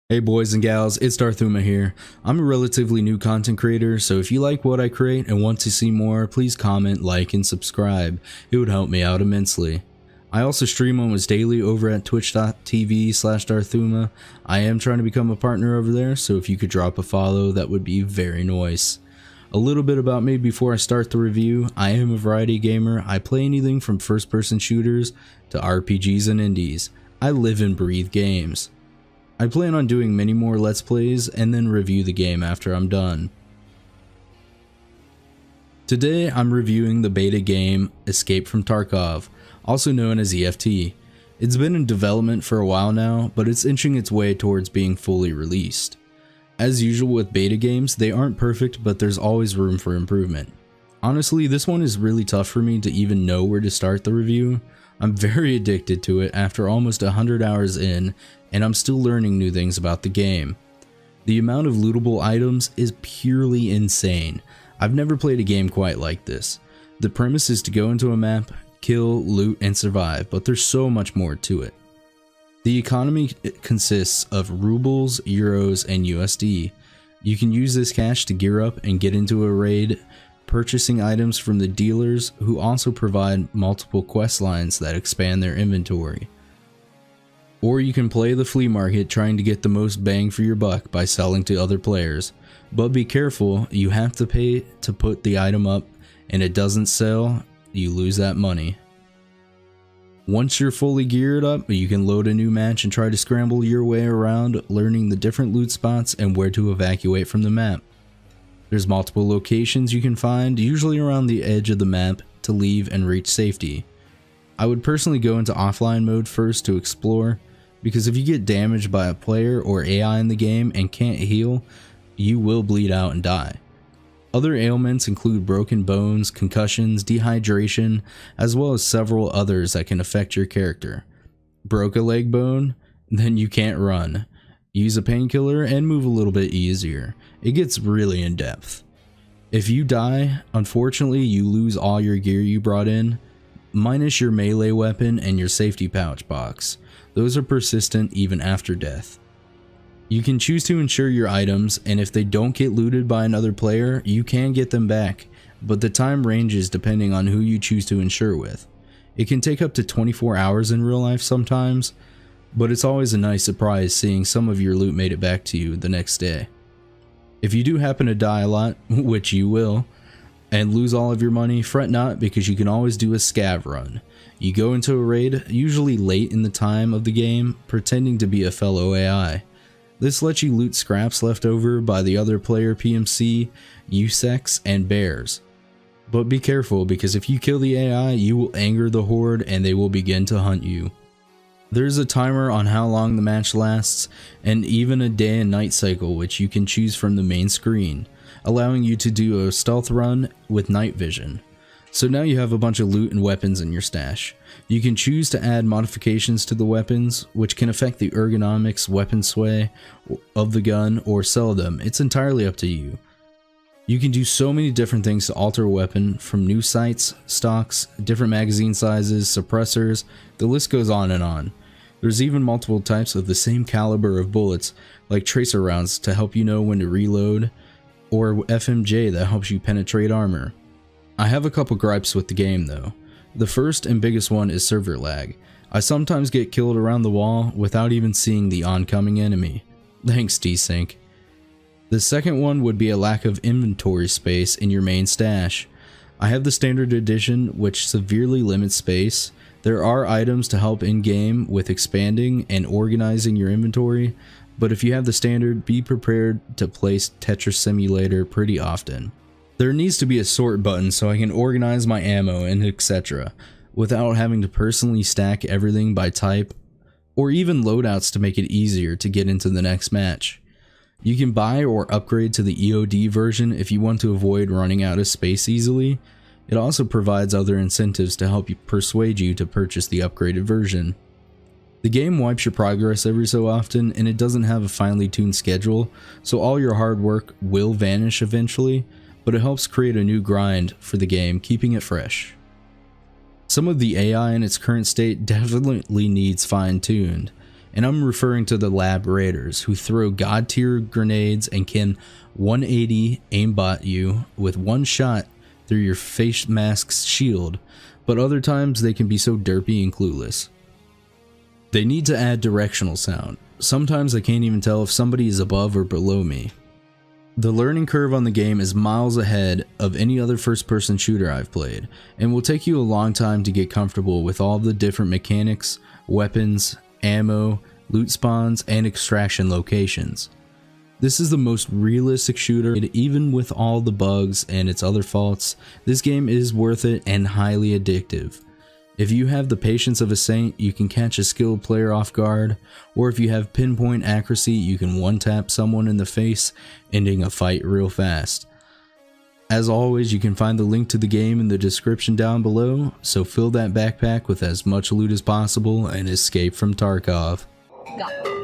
Hey boys and gals, it's Darthuma here. I'm a relatively new content creator, so if you like what I create and want to see more, please comment, like, and subscribe. It would help me out immensely. I also stream almost daily over at twitch.tv/Darthuma. I am trying to become a partner over there, so if you could drop a follow, that would be very nice. A little bit about me before I start the review. I am a variety gamer. I play anything from first-person shooters to RPGs and indies. I live and breathe games. I plan on doing many more Let's Plays and then review the game after I'm done. Today I'm reviewing the beta game Escape from Tarkov, also known as EFT. It's been in development for a while now, but it's inching its way towards being fully released. As usual with beta games, they aren't perfect, but there's always room for improvement. Honestly, this one is really tough for me to even know where to start the review. I'm very addicted to it after almost 100 hours in, and I'm still learning new things about the game. The amount of lootable items is purely insane. I've never played a game quite like this. The premise is to go into a map, kill, loot, and survive, but there's so much more to it. The economy consists of rubles, euros, and USD. You can use this cash to gear up and get into a raid, purchasing items from the dealers who also provide multiple quest lines that expand their inventory. Or you can play the flea market trying to get the most bang for your buck by selling to other players. But be careful, you have to pay to put the item up, and it doesn't sell, you lose that money. Once you're fully geared up, you can load a new match and try to scramble your way around, learning the different loot spots and where to evacuate from the map. There's multiple locations you can find, usually around the edge of the map, to leave and reach safety. I would personally go into offline mode first to explore, because if you get damaged by a player or AI in the game and can't heal, you will bleed out and die. Other ailments include broken bones, concussions, dehydration, as well as several others that can affect your character. Broke a leg bone? Then you can't run. Use a painkiller and move a little bit easier. It gets really in depth. If you die, unfortunately you lose all your gear you brought in, minus your melee weapon and your safety pouch box. Those are persistent even after death. You can choose to insure your items, and if they don't get looted by another player, you can get them back, but the time ranges depending on who you choose to insure with. It can take up to 24 hours in real life sometimes, but it's always a nice surprise seeing some of your loot made it back to you the next day. If you do happen to die a lot, which you will, and lose all of your money, fret not, because you can always do a scav run. You go into a raid, usually late in the time of the game, pretending to be a fellow AI. This lets you loot scraps left over by the other player PMC, USEX, and bears. But be careful, because if you kill the AI, you will anger the horde and they will begin to hunt you. There's a timer on how long the match lasts, and even a day and night cycle which you can choose from the main screen, allowing you to do a stealth run with night vision. So now you have a bunch of loot and weapons in your stash. You can choose to add modifications to the weapons, which can affect the ergonomics, weapon sway of the gun, or sell them. It's entirely up to you. You can do so many different things to alter a weapon, from new sights, stocks, different magazine sizes, suppressors, the list goes on and on. There's even multiple types of the same caliber of bullets, like tracer rounds to help you know when to reload, or FMJ that helps you penetrate armor. I have a couple gripes with the game though. The first and biggest one is server lag. I sometimes get killed around the wall without even seeing the oncoming enemy. Thanks, Desync. The second one would be a lack of inventory space in your main stash. I have the standard edition, which severely limits space. There are items to help in-game with expanding and organizing your inventory, but if you have the standard, be prepared to place Tetris Simulator pretty often. There needs to be a sort button so I can organize my ammo and etc. without having to personally stack everything by type, or even loadouts to make it easier to get into the next match. You can buy or upgrade to the EOD version if you want to avoid running out of space easily. It also provides other incentives to help you persuade you to purchase the upgraded version. The game wipes your progress every so often, and it doesn't have a finely tuned schedule, so all your hard work will vanish eventually, but it helps create a new grind for the game, keeping it fresh. Some of the AI in its current state definitely needs fine-tuned. and I'm referring to the lab raiders who throw god tier grenades and can 180 aimbot you with one shot through your face mask's shield, but other times they can be so derpy and clueless. They need to add directional sound. Sometimes I can't even tell if somebody is above or below me. The learning curve on the game is miles ahead of any other first-person shooter I've played, and will take you a long time to get comfortable with all the different mechanics, weapons, ammo, loot spawns, and extraction locations. This is the most realistic shooter, and even with all the bugs and its other faults, this game is worth it and highly addictive. If you have the patience of a saint, you can catch a skilled player off guard, or if you have pinpoint accuracy, you can one-tap someone in the face, ending a fight real fast. As always, you can find the link to the game in the description down below, so fill that backpack with as much loot as possible and escape from Tarkov. Go.